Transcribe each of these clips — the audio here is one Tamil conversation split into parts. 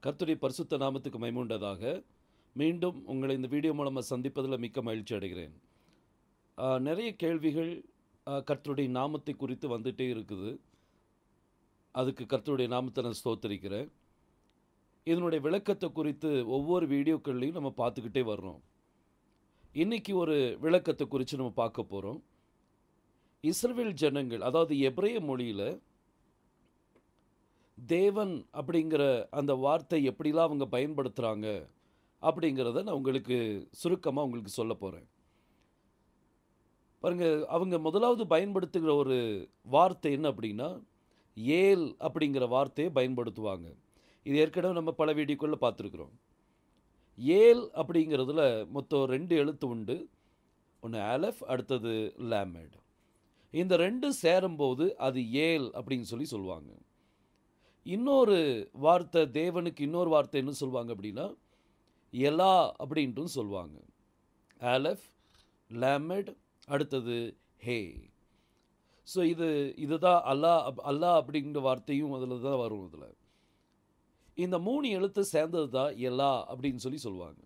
கர்த்தருடைய பரிசுத்த நாமத்துக்கு மகிமை உண்டதாக. மீண்டும் உங்களை இந்த வீடியோ மூலமாக சந்திப்பதில் மிக்க மகிழ்ச்சி அடைகிறேன். நிறைய கேள்விகள் கர்த்தருடைய நாமத்தை குறித்து வந்துகிட்டே இருக்குது. அதுக்கு கர்த்தருடைய நாமத்தை நான் ஸ்தோத்திரிக்கிறேன். இதனுடைய விளக்கத்தை குறித்து ஒவ்வொரு வீடியோக்கள்லையும் நம்ம பார்த்துக்கிட்டே வர்றோம். இன்றைக்கி ஒரு விளக்கத்தை குறித்து நம்ம பார்க்க போகிறோம். இஸ்ரவேல் ஜனங்கள், அதாவது எபிரேய மொழியில் தேவன் அப்படிங்கிற அந்த வார்த்தை எப்படிலாம் அவங்க பயன்படுத்துகிறாங்க அப்படிங்கிறத நான் உங்களுக்கு சுருக்கமாக உங்களுக்கு சொல்ல போகிறேன். பாருங்கள், அவங்க முதலாவது பயன்படுத்துகிற ஒரு வார்த்தை என்ன அப்படின்னா, ஏல் அப்படிங்கிற வார்த்தையை பயன்படுத்துவாங்க. இது ஏற்கனவே நம்ம பல வீடியோக்களில் பார்த்துருக்குறோம். ஏல் அப்படிங்கிறதுல மொத்தம் 2 எழுத்து உண்டு. ஒன்று ஆலஃப், அடுத்தது லேமேட். இந்த 2 சேரும்போது அது ஏல் அப்படின்னு சொல்லுவாங்க. இன்னொரு வார்த்தை, தேவனுக்கு இன்னொரு வார்த்தை என்ன சொல்லுவாங்க அப்படின்னா, எலா அப்படின்ட்டும் சொல்லுவாங்க. ஆலஃப், லேமட், அடுத்தது ஹே. ஸோ இதுதான் அல்லா அப்படிங்கிற வார்த்தையும் அதில் தான் வரும். இதில் இந்த 3 எழுத்து சேர்ந்தது தான் எலா அப்படின்னு சொல்லுவாங்க.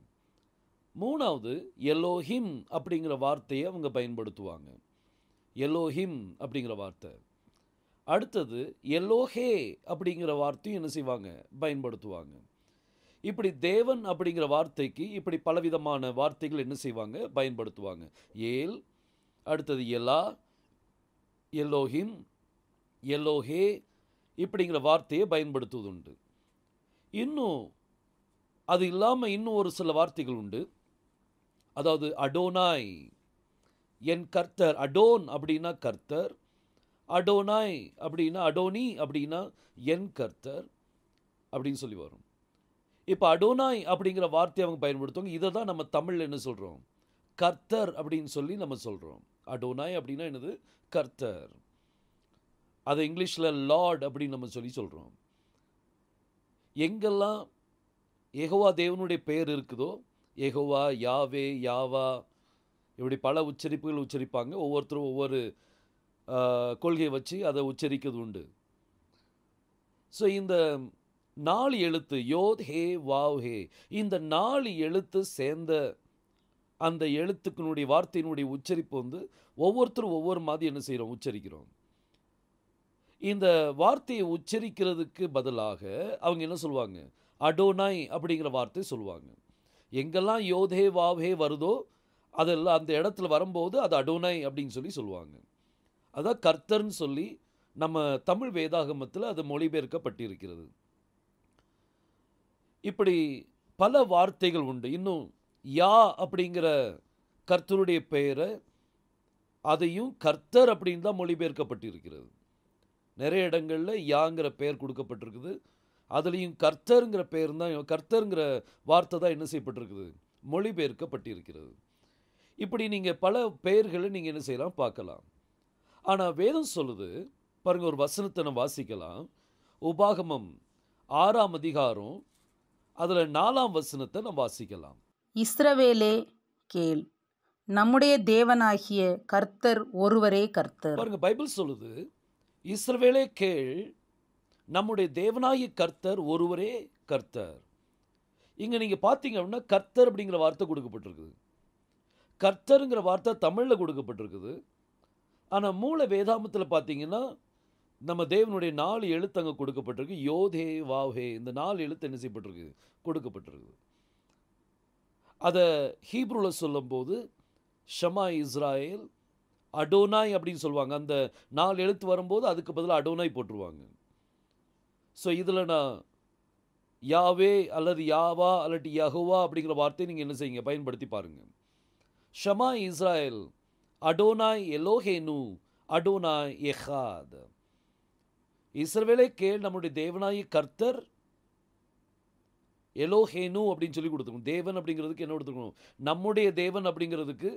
மூணாவது எலோஹிம் அப்படிங்கிற வார்த்தையை அவங்க பயன்படுத்துவாங்க. எலோஹிம் அப்படிங்கிற வார்த்தை. அடுத்தது எலோஹே அப்படிங்கிற வார்த்தையும் என்ன செய்வாங்க, பயன்படுத்துவாங்க. இப்படி தேவன் அப்படிங்கிற வார்த்தைக்கு இப்படி பலவிதமான வார்த்தைகள் என்ன செய்வாங்க, பயன்படுத்துவாங்க. ஏல், அடுத்தது எலா, எலோஹிம், எலோஹே இப்படிங்கிற வார்த்தையை பயன்படுத்துவது உண்டு. இன்னும் அது இல்லாமல் இன்னும் ஒரு சில வார்த்தைகள் உண்டு. அதாவது அடோனாய், என் கர்த்தர். அடோன் அப்படின்னா கர்த்தர், அடோனாய் அப்படின்னா, அடோனி அப்படின்னா என் கர்த்தர் அப்படின்னு சொல்லி வரும். இப்போ அடோனாய் அப்படிங்கிற வார்த்தையை அவங்க பயன்படுத்துவாங்க. இதை தான் நம்ம தமிழில் என்ன சொல்கிறோம், கர்த்தர் அப்படின்னு சொல்லி நம்ம சொல்கிறோம். அடோனாய் அப்படின்னா என்னது, கர்த்தர். அதை இங்கிலீஷில் லார்ட் அப்படின்னு நம்ம சொல்கிறோம். எங்கெல்லாம் யெகோவா தேவனுடைய பெயர் இருக்குதோ, யெகோவா, யாவே, யாவா, இப்படி பல உச்சரிப்புகள் உச்சரிப்பாங்க. ஒவ்வொருத்தரும் ஒவ்வொரு கொள்கையை வச்சு அதை உச்சரிக்கிறது உண்டு. ஸோ இந்த 4 எழுத்து யோத், ஹே, வாவ், ஹே, இந்த 4 எழுத்து சேர்ந்த அந்த எழுத்துக்களுடைய வார்த்தையினுடைய உச்சரிப்பு ஒவ்வொருத்தரும் ஒவ்வொரு மாதிரி என்ன செய்கிறோம், உச்சரிக்கிறோம். இந்த வார்த்தையை உச்சரிக்கிறதுக்கு பதிலாக அவங்க என்ன சொல்லுவாங்க, அடோனாய் அப்படிங்கிற வார்த்தை சொல்லுவாங்க. எங்கெல்லாம் யோதே வாவ்ஹே வருதோ அதெல்லாம் அந்த இடத்துல வரும்போது அது அடோனாய் அப்படின்னு சொல்லுவாங்க. அதான் கர்த்தர்னு சொல்லி நம்ம தமிழ் வேதாகமத்தில் அது மொழிபெயர்க்கப்பட்டிருக்கிறது. இப்படி பல வார்த்தைகள் உண்டு. இன்னும் யா அப்படிங்கிற கர்த்தருடைய பெயரை அதையும் கர்த்தர் அப்படின்னு தான் மொழிபெயர்க்கப்பட்டிருக்கிறது. நிறைய இடங்களில் யாங்கிற பெயர் கொடுக்கப்பட்டிருக்குது. அதுலேயும் கர்த்தருங்கிற பெயர் தான், கர்த்தருங்கிற வார்த்தை தான் என்ன செய்யப்பட்டிருக்குது, மொழிபெயர்க்கப்பட்டிருக்கிறது. இப்படி நீங்கள் பல பெயர்களை நீங்கள் என்ன செய்யலாம், பார்க்கலாம். ஆனால் வேதம் சொல்லுது பாருங்கள், ஒரு வசனத்தை நம்ம வாசிக்கலாம். உபாகமம் 6ஆம் அதிகாரம் அதில் 4ஆம் வசனத்தை நம்ம வாசிக்கலாம். இஸ்ரவேலே கேள், நம்முடைய தேவனாகிய கர்த்தர் ஒருவரே கர்த்தர். பாருங்க, பைபிள் சொல்லுது, இஸ்ரவேலே கேள், நம்முடைய தேவனாகிய கர்த்தர் ஒருவரே கர்த்தர். இங்கே நீங்கள் பார்த்தீங்க அப்படின்னா கர்த்தர் அப்படிங்கிற வார்த்தை கொடுக்கப்பட்டிருக்குது. கர்த்தருங்கிற வார்த்தை தமிழில் கொடுக்கப்பட்டிருக்குது. ஆனால் மூல வேதாமத்தில் பார்த்தீங்கன்னா நம்ம தேவனுடைய 4 எழுத்து அங்கே கொடுக்கப்பட்டிருக்கு. யோதே, வாவ்ஹே, இந்த 4 எழுத்து என்ன செய்யப்பட்டிருக்கு, கொடுக்கப்பட்டிருக்கு. அதை ஹீப்ரூவில் சொல்லும்போது ஷமா இஸ்ராயேல், அடோனாய் அப்படின்னு சொல்லுவாங்க. அந்த 4 எழுத்து வரும்போது அதுக்கு பதிலாக அடோனாய் போட்டுருவாங்க. ஸோ இதில் நான் யாவே அல்லது யாவா அல்லது யஹோவா அப்படிங்கிற வார்த்தையை நீங்கள் என்ன செய்யுங்க, பயன்படுத்தி பாருங்கள். ஷமா இஸ்ராயேல், அடோனாய் எலோஹேனு, அடோனாய் எஹாத். இஸ்ரவேலே கேள், நம்முடைய தேவனாகிய கர்த்தர் எலோஹேனு அப்படின்னு சொல்லி கொடுத்துக்கணும். தேவன் அப்படிங்கிறதுக்கு என்ன கொடுத்துக்கணும், நம்முடைய தேவன் அப்படிங்கிறதுக்கு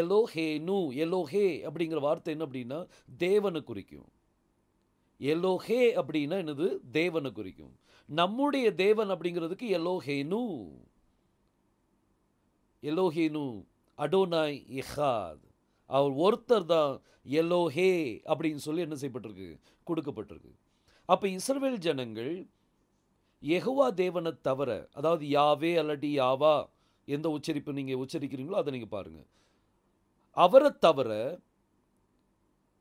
எலோஹேனு. எலோஹே அப்படிங்கிற வார்த்தை என்ன அப்படின்னா தேவனை குறிக்கும். எலோஹே அப்படின்னா என்னது, தேவனை குறிக்கும். நம்முடைய தேவன் அப்படிங்கிறதுக்கு எலோஹேனு. எலோஹேனு, அடோனாய் எஹாத். அவர் ஒருத்தர் தான் எலோஹே அப்படின்னு சொல்லி என்ன செய்யப்பட்டிருக்கு, கொடுக்கப்பட்டிருக்கு. அப்போ இஸ்ரவேல் ஜனங்கள் யெகோவா தேவனை தவிர, அதாவது யாவே அல்லது யாவா, எந்த உச்சரிப்பு நீங்கள் உச்சரிக்கிறீங்களோ அதை நீங்கள் பாருங்கள். அவரை தவிர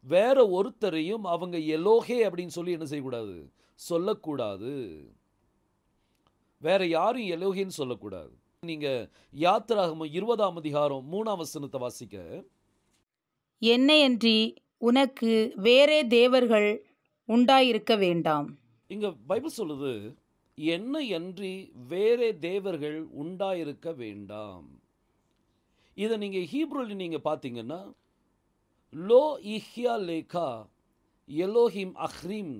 வேற ஒருத்தரையும் அவங்க எலோஹே அப்படின்னு சொல்லி என்ன செய்யக்கூடாது, சொல்லக்கூடாது. வேற யாரும் எலோஹேன்னு சொல்லக்கூடாது. நீங்க யாத்திராகமம் 20ஆம் அதிகாரம் 3ஆம் வசனத்தை வாசிக்க, என்னையன்றி உனக்கு வேறே தேவர்கள் உண்டாயிருக்க வேண்டாம். இங்க பைபிள் சொல்லுது, என்னை அன்றி வேறே தேவர்கள் உண்டாயிருக்க வேண்டாம். இதை நீங்க ஹீப்ருவில் நீங்க பார்த்தீங்கன்னா, லோ இஹ்யா லேகா எலோஹிம் அஹ்ரீம்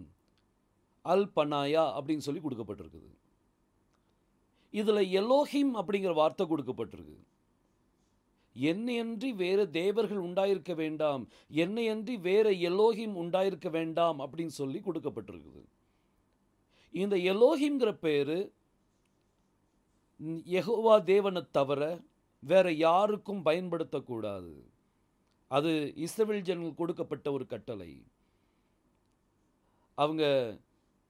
அல் பனாயா அப்படின்னு சொல்லி கொடுக்கப்பட்டிருக்குது. இதுல எலோஹிம் அப்படிங்கிற வார்த்தை கொடுக்கப்பட்டிருக்கு. என்னையன்றி வேற தேவர்கள் உண்டாயிருக்க வேண்டாம், என்னையன்றி வேற எலோஹிம் உண்டாயிருக்க வேண்டாம் அப்படின்னு சொல்லி கொடுக்கப்பட்டிருக்குது. இந்த எலோஹிம்ங்கிற பேரு யெகோவா தேவனை தவிர வேற யாருக்கும் பயன்படுத்தக்கூடாது. அது இஸ்ரவேல் ஜனங்களுக்கு கொடுக்கப்பட்ட ஒரு கட்டளை. அவங்க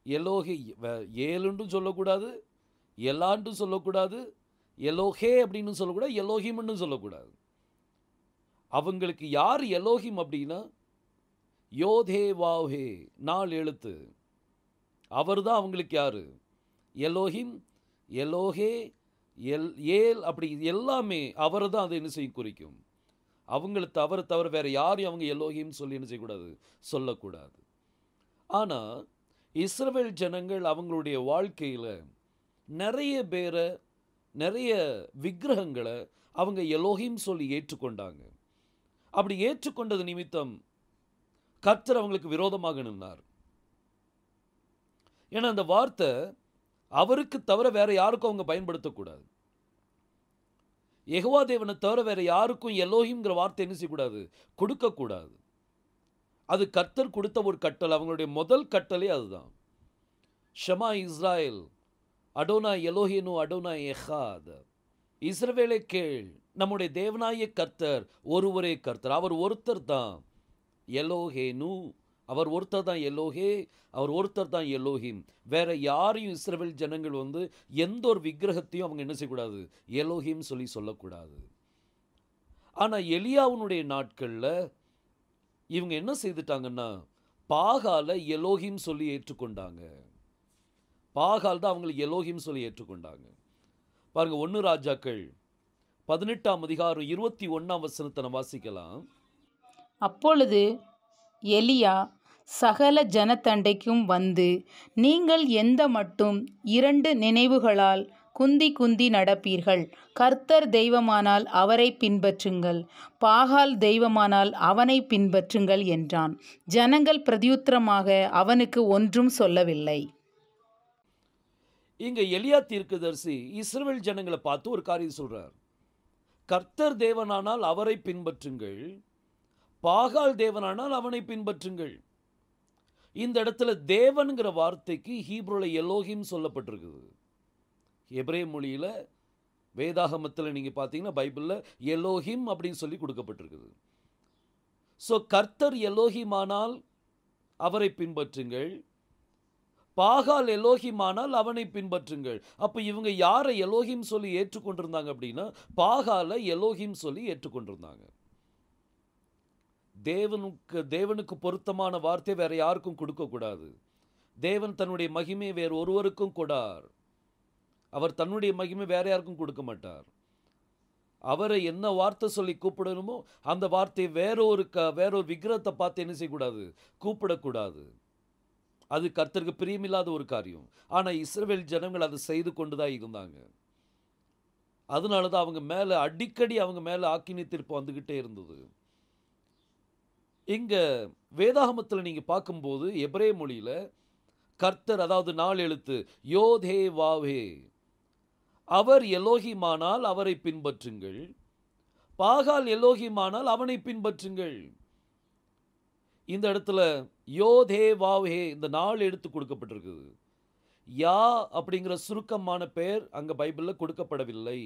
எலோஹி ஏழுன்றும் சொல்லக்கூடாது, எல்லான்றும் சொல்லக்கூடாது, எலோஹே அப்படின்னு சொல்லக்கூடாது, எலோஹிம்னு சொல்லக்கூடாது. அவங்களுக்கு யார் எலோஹிம் அப்படின்னா, யோதே வாவ்ஹே 4 எழுத்து, அவர் தான் அவங்களுக்கு யாரு எலோஹிம், எலோஹே, ஏல், அப்படி எல்லாமே அவர் தான் அதை என்ன செய்ய குறிக்கும். அவங்களுக்கு அவரை தவிர வேற யாரையும் அவங்க எலோஹிம் சொல்லி என்ன செய்யக்கூடாது, சொல்லக்கூடாது. ஆனால் இஸ்ரவேல் ஜனங்கள் அவங்களுடைய வாழ்க்கையில் நிறைய பேரை, நிறைய விக்கிரகங்களை அவங்க எலோஹிம் சொல்லி ஏற்றுக்கொண்டாங்க. அப்படி ஏற்றுக்கொண்டது நிமித்தம் கர்த்தர் அவங்களுக்கு விரோதமாக நின்றார். ஏன்னா அந்த வார்த்தை அவருக்கு தவிர வேற யாருக்கும் அவங்க பயன்படுத்தக்கூடாது. யெகோவா தேவனை தவிர வேற யாருக்கும் எலோஹிம்ங்கிற வார்த்தை என்ன செய்யக்கூடாது, கொடுக்கக்கூடாது. அது கர்த்தர் கொடுத்த ஒரு கட்டளை. அவங்களுடைய முதல் கட்டளை அதுதான். ஷமா இஸ்ராயேல் அடோனா எலோஹேனு அடோனா எஹாத். இஸ்ரவேலே கேள், நம்முடைய தேவனாய கர்த்தர் ஒருவரே கர்த்தர், அவர் ஒருத்தர் தான் எலோஹேனு, அவர் ஒருத்தர் தான் எலோஹே, அவர் ஒருத்தர் தான் எலோஹிம். வேற யாரையும் இஸ்ரவேல் ஜனங்கள் எந்த ஒரு விக்கிரகத்தையும் அவங்க என்ன செய்யக்கூடாது, எலோஹிம் சொல்லி சொல்லக்கூடாது. ஆனால் எலியாவுனுடைய நாட்களில் இவங்க என்ன செய்துட்டாங்கன்னா, பாகால எலோஹிம் சொல்லி ஏற்றுக்கொண்டாங்க. பாகால் தான் அவங்களுக்கு எலோஹிம் சொல்லி ஏற்றுக்கொண்டாங்க. பாருங்க, 1 ராஜாக்கள் 18ஆம் அதிகாரம் 21ஆம் வசனத்தை நம்ம வாசிக்கலாம். அப்பொழுது எலியா சகல ஜனத்தண்டைக்கும் வந்து, நீங்கள் எந்த மட்டும் 2 நினைவுகளால் குந்தி குந்தி நடப்பீர்கள்? கர்த்தர் தெய்வமானால் அவரை பின்பற்றுங்கள், பாகால் தெய்வமானால் அவனை பின்பற்றுங்கள் என்றான். ஜனங்கள் பிரதியுத்தரமாக அவனுக்கு ஒன்றும் சொல்லவில்லை. இங்க எலியா தீர்க்கதரிசி இஸ்ரவேல் ஜனங்களை பார்த்து ஒரு காரியம் சொல்றார். கர்த்தர் தேவனானால் அவரை பின்பற்றுங்கள், பாகால் தேவனானால் அவனை பின்பற்றுங்கள். இந்த இடத்துல தேவன்கிற வார்த்தைக்கு ஹீப்ருல எலோஹிம் சொல்லப்பட்டிருக்குது. எபிரேய மொழியில வேதாகமத்தில் நீங்க பார்த்தீங்கன்னா பைபிள்ல எலோஹிம் அப்படின்னு சொல்லி கொடுக்கப்பட்டிருக்குது. ஸோ கர்த்தர் எலோஹிமானால் அவரை பின்பற்றுங்கள், பாகால் எலோஹிமானால் அவனை பின்பற்றுங்கள். அப்போ இவங்க யாரை எலோஹிம் சொல்லி ஏற்றுக்கொண்டிருந்தாங்க அப்படின்னா, பாகால எலோஹிம் சொல்லி ஏற்றுக்கொண்டிருந்தாங்க. தேவனுக்கு பொருத்தமான வார்த்தை வேற யாருக்கும் கொடுக்கக்கூடாது. தேவன் தன்னுடைய மகிமை வேறு ஒருவருக்கும் கொடார். அவர் தன்னுடைய மகிமை வேற யாருக்கும் கொடுக்க மாட்டார். அவரை என்ன வார்த்தை சொல்லி கூப்பிடணுமோ அந்த வார்த்தையை வேறொரு விக்கிரகத்தை பார்த்து என்ன செய்யக்கூடாது, கூப்பிடக்கூடாது. அது கர்த்தருக்கு பிரியமில்லாத ஒரு காரியம். ஆனால் இஸ்ரவேல் ஜனங்கள் அதை செய்து கொண்டுதான் இருந்தாங்க. அதனால தான் அவங்க மேலே அடிக்கடி அவங்க மேலே ஆக்கினை தீர்ப்பு வந்துக்கிட்டே இருந்தது. இங்க வேதாகமத்தில் நீங்க பார்க்கும்போது எபிரேய மொழியில கர்த்தர், அதாவது 4 எழுத்து, யோதே வாவே, அவர் எலோஹிமானால் அவரை பின்பற்றுங்கள், பாகால் எலோஹிமானால் அவனை பின்பற்றுங்கள். இந்த இடத்துல யோதே வாவே இந்த 4 எழுத்து கொடுக்கப்பட்டிருக்குது. யா அப்படிங்கிற சுருக்கமான பெயர் அங்க பைபிள்ல கொடுக்கப்படவில்லை.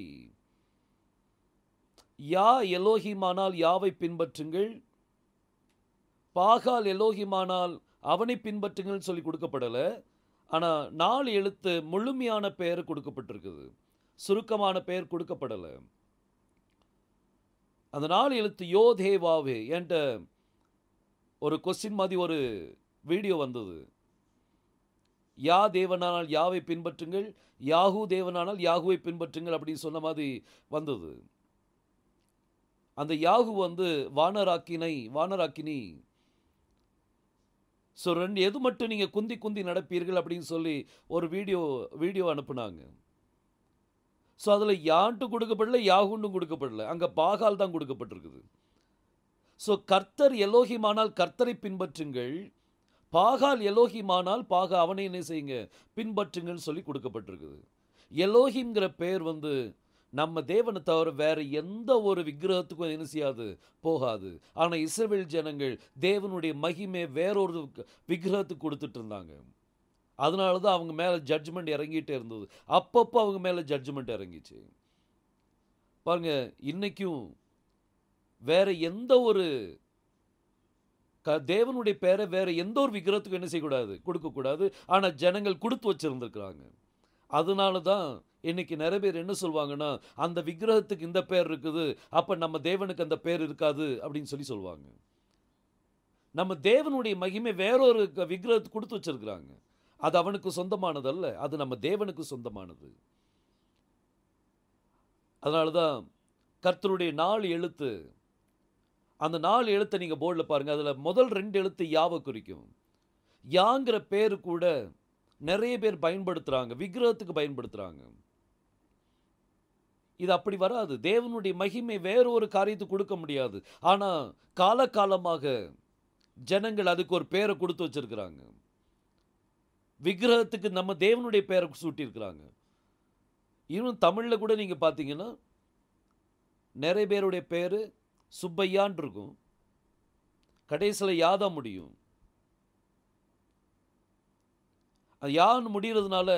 யா எலோஹிமானால் யாவை பின்பற்றுங்கள், பாகால் எலோஹிமானால் அவனை பின்பற்றுங்கள் சொல்லி கொடுக்கப்படலை. ஆனால் 4 எழுத்து முழுமையான பெயர் கொடுக்கப்பட்டிருக்குது, சுருக்கமான பெயர் கொடுக்கப்படலை. அந்த 4 எழுத்து யோதேவாவே என்கிட்ட ஒரு கொஸ்டின் மாதிரி ஒரு வீடியோ வந்தது. யா தேவனானால் யாவை பின்பற்றுங்கள், யாகு தேவனானால் யாகுவை பின்பற்றுங்கள் அப்படின்னு சொன்ன மாதிரி வந்தது. அந்த யாகு வானராக்கினி. ஸோ எது மட்டும் நீங்கள் குந்தி நடப்பீர்கள் அப்படின்னு சொல்லி ஒரு வீடியோ அனுப்புனாங்க. ஸோ அதில் யான்ட்டும் கொடுக்கப்படல, யாகுண்டும் கொடுக்கப்படல, அங்கே பாகால் தான் கொடுக்கப்பட்டிருக்குது. ஸோ கர்த்தர் எலோஹிமானால் கர்த்தரை பின்பற்றுங்கள், பாகால் எலோஹிமானால் அவனை என்ன செய்யுங்க, பின்பற்றுங்கள்னு சொல்லி கொடுக்கப்பட்டிருக்குது. எலோஹிம்ங்கிற பெயர் நம்ம தேவனை தவிர வேற எந்த ஒரு விக்கிரகத்துக்கும் என்ன செய்யாது, போகாது. ஆனால் இஸ்ரவேல் ஜனங்கள் தேவனுடைய மகிமை வேறொரு விக்கிரகத்துக்கு கொடுத்துட்டு இருந்தாங்க. அதனால தான் அவங்க மேலே ஜட்ஜ்மெண்ட் இறங்கிட்டே இருந்தது. அப்பப்போ அவங்க மேலே ஜட்ஜ்மெண்ட் இறங்கிச்சு. பாருங்க, இன்னைக்கும் வேற எந்த ஒரு தேவனுடைய பேரை வேற எந்த ஒரு விக்கிரகத்துக்கும் என்ன செய்யக்கூடாது, கொடுக்கக்கூடாது. ஆனால் ஜனங்கள் கொடுத்து வச்சிருந்துருக்குறாங்க. அதனால தான் இன்னைக்கு நிறைய பேர் என்ன சொல்லுவாங்கன்னா, அந்த விக்கிரகத்துக்கு இந்த பேர் இருக்குது, அப்போ நம்ம தேவனுக்கு அந்த பேர் இருக்காது அப்படின்னு சொல்லுவாங்க. நம்ம தேவனுடைய மகிமை வேறொரு விக்கிரகத்துக்கு கொடுத்து வச்சிருக்கிறாங்க. அது அவனுக்கு சொந்தமானது அல்ல, அது நம்ம தேவனுக்கு சொந்தமானது. அதனால தான் கர்த்தருடைய 4 எழுத்து, அந்த 4 எழுத்தை நீங்கள் போர்டில் பாருங்கள். அதில் முதல் 2 எழுத்து யாவை குறிக்கும். யாங்கிற பேரு கூட நிறைய பேர் பயன்படுத்துகிறாங்க, விக்கிரகத்துக்கு பயன்படுத்துகிறாங்க. இது அப்படி வராது. தேவனுடைய மகிமை வேறொரு காரியத்துக்கு கொடுக்க முடியாது. ஆனால் காலகாலமாக ஜனங்கள் அதுக்கு ஒரு பேரை கொடுத்து வச்சிருக்கிறாங்க. விக்கிரகத்துக்கு நம்ம தேவனுடைய பேரை சூட்டியிருக்கிறாங்க. இன்னும் தமிழில் கூட நீங்கள் பார்த்தீங்கன்னா நிறைய பேருடைய பேர் சுப்பையான் இருக்கும், கடைசியில் யாதான் முடியும். அது யான் முடிகிறதுனால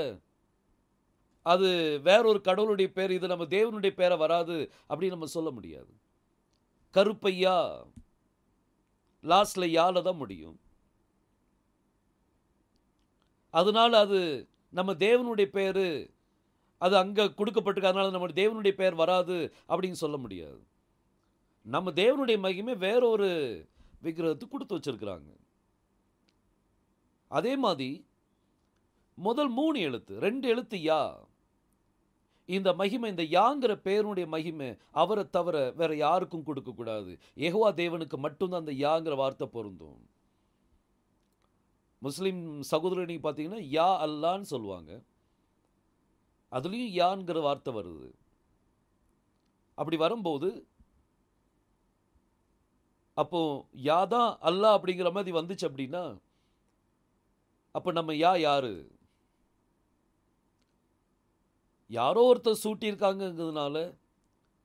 அது வேறொரு கடவுளுடைய பேர், இது நம்ம தேவனுடைய பேரை வராது அப்படின்னு நம்ம சொல்ல முடியாது. கருப்பையா லாஸ்ட்ல யால தான் முடியும். அதனால அது நம்ம தேவனுடைய பேர், அது அங்கே கொடுக்கப்பட்டிருக்கு, அதனால நம்ம தேவனுடைய பெயர் வராது அப்படின்னு சொல்ல முடியாது. நம்ம தேவனுடைய மகிமை வேறொரு விக்கிரகத்துக்கு கொடுத்து வச்சிருக்கிறாங்க. அதே மாதிரி முதல் 3 எழுத்து 2 எழுத்து யா, இந்த மகிமை, இந்த யாங்கிற பெயருடைய மகிமை அவரை தவிர வேற யாருக்கும் கொடுக்கக்கூடாது. யெகோவா தேவனுக்கு மட்டும்தான் அந்த யாங்கிற வார்த்தை பொருந்தும். முஸ்லீம் சகோதரனை பார்த்தீங்கன்னா யா அல்லான்னு சொல்லுவாங்க, அதுலேயும் யான்கிற வார்த்தை வருது. அப்படி வரும்போது அப்போ யாதான் அல்லா அப்படிங்கிற மாதிரி வந்துச்சு அப்படின்னா, அப்போ நம்ம யாரு? யாரோ ஒருத்தர் சூட்டியிருக்காங்கிறதுனால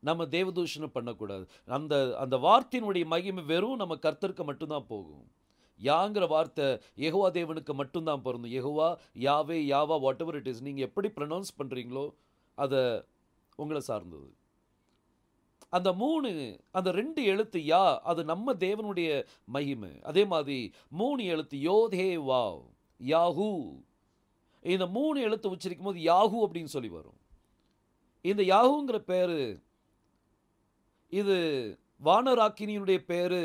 நம்ம தேவதூஷணம் பண்ணக்கூடாது. அந்த அந்த வார்த்தையினுடைய மகிமை வெறும் நம்ம கர்த்தருக்கு மட்டும்தான் போகும். யாங்கிற வார்த்தை யெகோவா தேவனுக்கு மட்டும்தான் பொருந்தும். யெகோவா, யாவே, யாவா, வாட் எவர் இட் இஸ், நீங்கள் எப்படி ப்ரொனவுன்ஸ் பண்ணுறீங்களோ அதை உங்களை சார்ந்தது. அந்த 2 எழுத்து யா, அது நம்ம தேவனுடைய மகிமை. அதே மாதிரி 3 எழுத்து யோதே வாவ், யாஹூ, இந்த 3 எழுத்து உச்சரிக்கும் போது யாஹூ அப்படின்னு சொல்லி வரும். இந்த யாஹூங்கிற பேர், இது வானராக்கினியுடைய பேர்,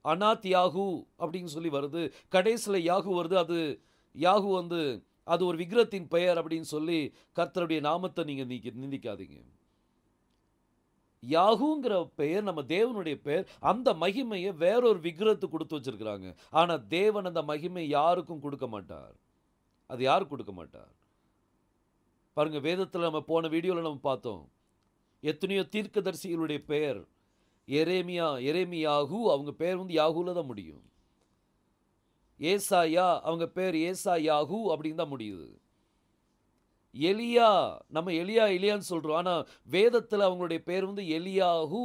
அனாத் யாஹூ அப்படின்னு சொல்லி வருது. கடைசியில் யாஹூ வருது. அது யாஹூ அது ஒரு விக்கிரகத்தின் பெயர் அப்படின்னு சொல்லி கர்த்தருடைய நாமத்தை நீங்கள் நிந்திக்காதீங்க. யாஹூங்கிற பெயர் நம்ம தேவனுடைய பெயர். அந்த மகிமையை வேறொரு விக்கிரகத்துக்கு கொடுத்து வச்சிருக்கிறாங்க. ஆனால் தேவன் அந்த மகிமை யாருக்கும் கொடுக்க மாட்டார். அது யாரும் கொடுக்க மாட்டார். பாருங்க, வேதத்தில் நம்ம போன வீடியோவில் நம்ம பார்த்தோம், எத்தனையோ தீர்க்கதரிசிகளுடைய பெயர் எரேமியாஹூ, அவங்க பேர் யாஹூல தான் முடியும். ஏசாயா, அவங்க பேர் ஏசாயாஹூ அப்படின்னு தான் முடியுது. எலியா, நம்ம எலியான்னு சொல்கிறோம், ஆனால் வேதத்தில் அவங்களுடைய பேர் எலியாஹூ.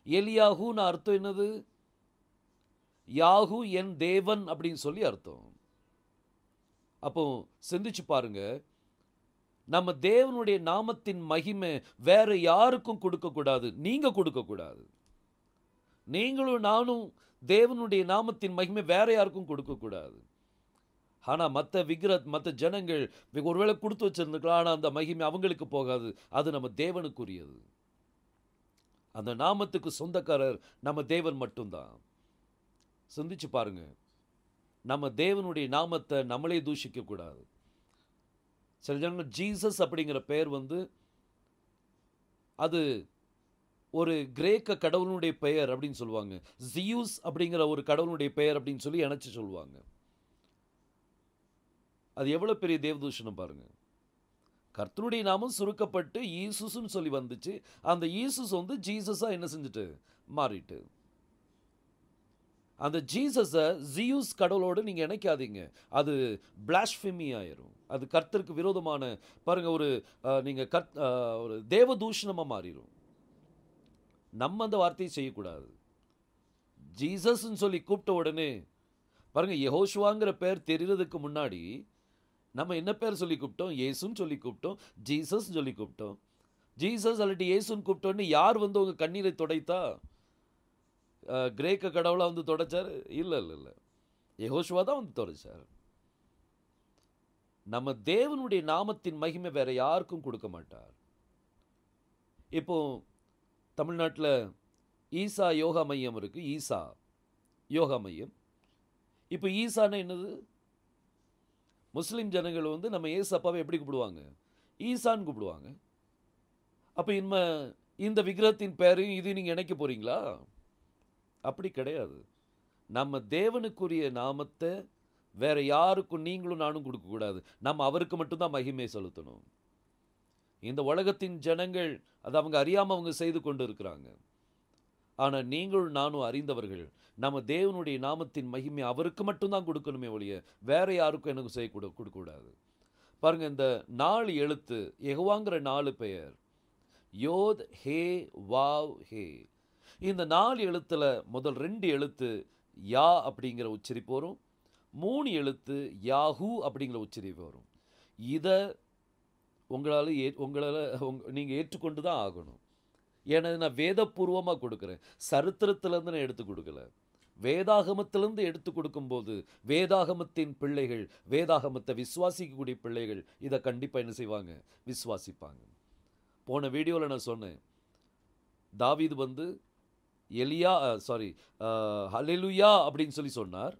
எலியாஹூன்னு அர்த்தம் என்னது? யாஹூ என் தேவன் அப்படின்னு சொல்லி அர்த்தம். அப்போ சிந்திச்சு பாருங்க, நம்ம தேவனுடைய நாமத்தின் மகிமை வேற யாருக்கும் கொடுக்கக்கூடாது, நீங்க கொடுக்கக்கூடாது. நீங்களும் நானும் தேவனுடைய நாமத்தின் மகிமை வேற யாருக்கும் கொடுக்கக்கூடாது. ஆனால் மற்ற ஜனங்கள் ஒருவேளை கொடுத்து வச்சிருந்துக்கலாம், ஆனால் அந்த மகிமை அவங்களுக்கு போகாது. அது நம்ம தேவனுக்குரியது. அந்த நாமத்துக்கு சொந்தக்காரர் நம்ம தேவன் மட்டும்தான். சிந்திச்சு பாருங்க, நம்ம தேவனுடைய நாமத்தை நம்மளே தூஷிக்க கூடாது. சில ஜனங்கள் ஜீசஸ் அப்படிங்கிற பெயர் அது ஒரு கிரேக்க கடவுளுடைய பெயர் அப்படின்னு சொல்லுவாங்க. ஜியூஸ் அப்படிங்கிற ஒரு கடவுளுடைய பெயர் அப்படின்னு சொல்லி இணைச்சு சொல்லுவாங்க. அது எவ்வளவு பெரிய தேவதூஷணம் பாருங்க. கர்த்தருடைய நாமம் சுருக்கப்பட்டு ஈசுஸ்ன்னு சொல்லி வந்துச்சு. அந்த ஈசுஸ் ஜீசஸா என்ன செஞ்சுட்டு மாறிட்டு. அந்த ஜீசஸை ஜியூஸ் கடவுளோடு நீங்க இணைக்காதீங்க. அது பிளாஸ்பெமி ஆயிரும். அது கர்த்தருக்கு விரோதமான பாருங்க, நீங்க ஒரு தேவதூஷணமா மாறிடும். நம்ம அந்த வார்த்தையை செய்யக்கூடாது. ஜீசஸ்ன்னு சொல்லி கூப்பிட்ட உடனே பாருங்க, யெகோஷுவாங்கிற பேர் தெரியறதுக்கு முன்னாடி நம்ம என்ன பேர் சொல்லி கூப்பிட்டோம்? இயேசுன்னு சொல்லி கூப்பிட்டோம், ஜீசஸ் சொல்லி கூப்பிட்டோம். ஜீசஸ் அல்லது இயேசுன்னு கூப்பிட்டோன்னு யார் உங்க கண்ணீரை துடைத்தா? கிரேக்க கடவுளா துடைச்சார்? இல்லை இல்லை இல்லை, யெகோஷுவா தான் துடைச்சார். நம்ம தேவனுடைய நாமத்தின் மகிமை வேற யாருக்கும் கொடுக்க மாட்டார். இப்போ தமிழ்நாட்டில் ஈசா யோகா மையம் இருக்கு. ஈசா யோகா மையம். இப்போ ஈசான்னா என்னது? முஸ்லீம் ஜனங்கள் நம்ம ஏசப்பாவை எப்படி கூப்பிடுவாங்க? ஈசான்னு கூப்பிடுவாங்க. அப்போ இந்த விக்கிரகத்தின் பேரையும் இது நீங்கள் இணைக்க போறீங்களா? அப்படி கிடையாது. நம்ம தேவனுக்குரிய நாமத்தை வேற யாருக்கும் நீங்களும் நானும் கொடுக்கக்கூடாது. நம்ம அவருக்கு மட்டும்தான் மகிமை செலுத்தணும். இந்த உலகத்தின் ஜனங்கள் அது அவங்க அறியாமல் அவங்க செய்து கொண்டு இருக்கிறாங்க. ஆனால் நீங்களும் நானும் அறிந்தவர்கள், நம்ம தேவனுடைய நாமத்தின் மகிமை அவருக்கு மட்டும்தான் கொடுக்கணுமே ஒழிய வேற யாருக்கும் எனக்கு செய்ய கொடுக்கக்கூடாது. பாருங்க, இந்த 4 எழுத்து யெகோவாங்கிற 4 பெயர் யோத் ஹே வாவ் ஹே. இந்த 4 எழுத்துல முதல் 2 எழுத்து யா அப்படிங்கிற உச்சரிப்பு வரும். 3 எழுத்து யாஹூ அப்படிங்கிற உச்சரிப்பு வரும். இதை உங்களால் நீங்கள் ஏற்றுக்கொண்டு தான் ஆகணும். ஏன்னா நான் வேதபூர்வமாக கொடுக்குறேன், சரித்திரத்திலேருந்து நான் எடுத்து கொடுக்கல. வேதாகமத்திலிருந்து எடுத்து கொடுக்கும்போது வேதாகமத்தின் பிள்ளைகள், வேதாகமத்தை விசுவாசிக்கக்கூடிய பிள்ளைகள் இதை கண்டிப்பாக என்ன செய்வாங்க? விசுவாசிப்பாங்க. போன வீடியோவில் நான் சொன்னேன், தாவீது ஹல்லேலூயா அப்படின்னு சொல்லி சொன்னார்.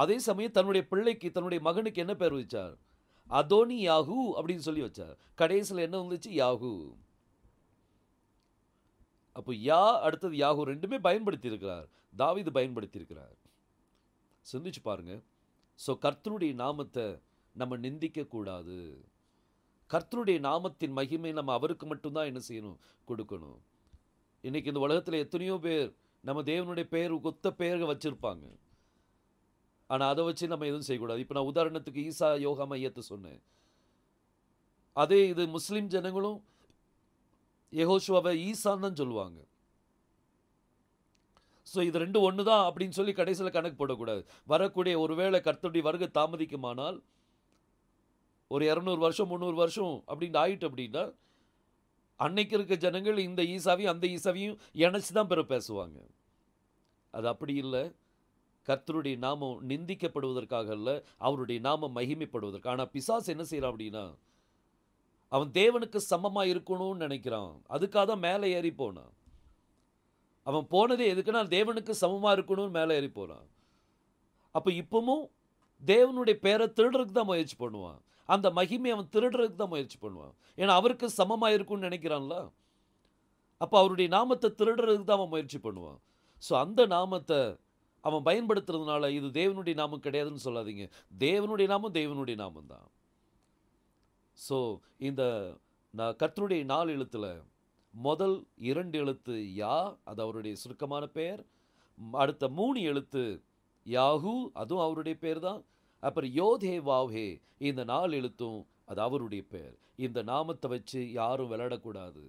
அதே சமயம் தன்னுடைய பிள்ளைக்கு, தன்னுடைய மகனுக்கு என்ன பேர் வச்சார்? அதோனி யாஹூ அப்படின்னு சொல்லி வச்சார். கடைசியில் என்ன வந்துச்சு? யாஹூ. அப்போ யா அடுத்தது யாஹூ ரெண்டுமே பயன்படுத்தி இருக்கிறார், தாவீது பயன்படுத்தி இருக்கிறார். சிந்திச்சு பாருங்க. ஸோ கர்த்தருடைய நாமத்தை நம்ம நிந்திக்க கூடாது. கர்த்தருடைய நாமத்தின் மகிமை நம்ம அவருக்கு மட்டும்தான் என்ன செய்யணும்? கொடுக்கணும். இன்னைக்கு இந்த உலகத்தில் எத்தனையோ பேர் நம்ம தேவனுடைய பெயர் கொத்த பெயர்கள் வச்சிருப்பாங்க. ஆனால் அதை வச்சு நம்ம எதுவும் செய்யக்கூடாது. இப்போ நான் உதாரணத்துக்கு ஈசா யோகா மையத்தை சொன்னேன். அதே இது முஸ்லீம் ஜனங்களும் யெகோஷுவாவை ஈசான்னு தான் சொல்லுவாங்க. ஸோ இது ரெண்டு ஒன்று தான் அப்படின்னு சொல்லி கடைசியில் கணக்கு போடக்கூடாது. வரக்கூடிய ஒருவேளை கர்த்தருடைய வருகை தாமதிக்குமானால் ஒரு 200 வருஷம் 300 வருஷம் அப்படின்னு ஆயிட்டு அப்படின்னா அன்னைக்கு இருக்க ஜனங்கள் இந்த ஈசாவையும் அந்த ஈசாவையும் இணைச்சி தான் பேசுவாங்க. அது அப்படி இல்லை. கர்த்தருடைய நாமம் நிந்திக்கப்படுவதற்காக அல்ல, அவருடைய நாமம் மகிமைப்படுவதற்கு. ஆனால் பிசாசு என்ன செய்யறான் அப்படின்னா, அவன் தேவனுக்கு சமமாக இருக்கணும்னு நினைக்கிறான். அதுக்காக தான் மேலே ஏறி போனான். அவன் போனதே எதுக்குன்னா தேவனுக்கு சமமாக இருக்கணும்னு மேலே ஏறி போனான். அப்போ இப்பவும் தேவனுடைய பேரை திருடுறதுக்கு தான் முயற்சி பண்ணுவான். அந்த மகிமை அவன் திருடுறதுக்கு தான் முயற்சி பண்ணுவான். ஏன்னா அவருக்கு சமமாக இருக்கும்னு நினைக்கிறான்ல. அப்போ அவருடைய நாமத்தை திருடுறதுக்கு தான் அவன் முயற்சி பண்ணுவான். ஸோ அந்த நாமத்தை அவன் பயன்படுத்துறதுனால இது தேவனுடைய நாமம் கிடையாதுன்னு சொல்லாதீங்க. தேவனுடைய நாமம் தேவனுடைய நாமம் தான். ஸோ இந்த கர்த்தருடைய 4 எழுத்துல முதல் 2 எழுத்து யா, அது அவருடைய சுருக்கமான பெயர். அடுத்த 3 எழுத்து யாஹூ, அதுவும் அவருடைய பெயர் தான். அப்புறம் யோதே வாவ்ஹே, இந்த 4 எழுத்தும் அது அவருடைய பெயர். இந்த நாமத்தை வச்சு யாரும் விளையாடக்கூடாது.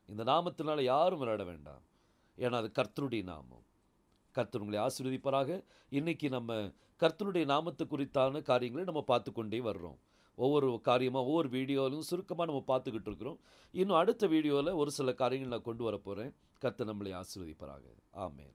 இந்த நாமத்தினால யாரும் விளையாட வேண்டாம். ஏன்னா அது கர்த்தருடைய நாமம். கர்த்தர் உங்களை ஆசீர்வதிப்பாராக. இன்னைக்கு நம்ம கர்த்தருடைய நாமத்தை குறித்தான காரியங்களை நம்ம பார்த்து கொண்டே வர்றோம். ஒவ்வொரு காரியமாக ஒவ்வொரு வீடியோவிலும் சுருக்கமாக நம்ம பார்த்துக்கிட்டு இருக்கிறோம். இன்னும் அடுத்த வீடியோவில் ஒரு சில காரியங்கள் நான் கொண்டு வர போகிறேன். கர்த்தர் நம்மளை ஆசீர்வதிப்பாராக. ஆமென்.